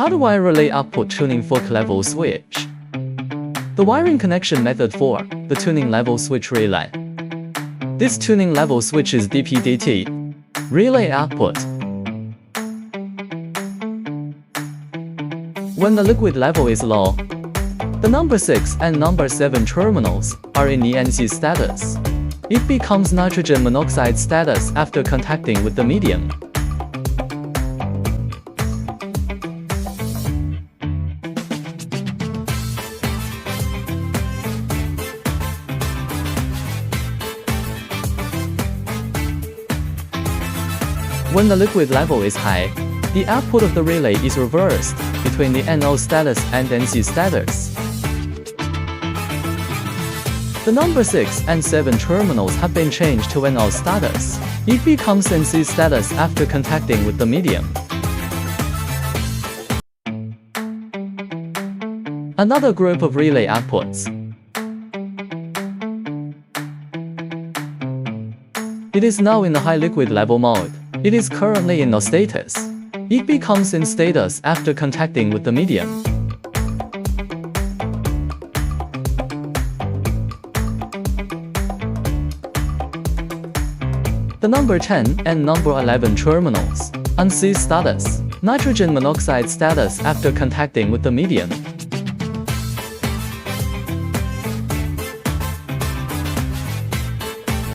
How do I relay output tuning for level switch? The wiring connection method for the tuning level switch relay. This tuning level switch is DPDT. Relay output. When the liquid level is low, the number 6 and number 7 terminals are in NC status. It becomes nitrogen monoxide status after contacting with the medium. When the liquid level is high, the output of the relay is reversed between the NO status and NC status. The number 6 and 7 terminals have been changed to NO status. It becomes NC status after contacting with the medium. Another group of relay outputs. It is now in the high liquid level mode. It is currently in no status. It becomes in status after contacting with the medium. The number 10 and number 11 terminals, NC status, nitrogen monoxide status after contacting with the medium.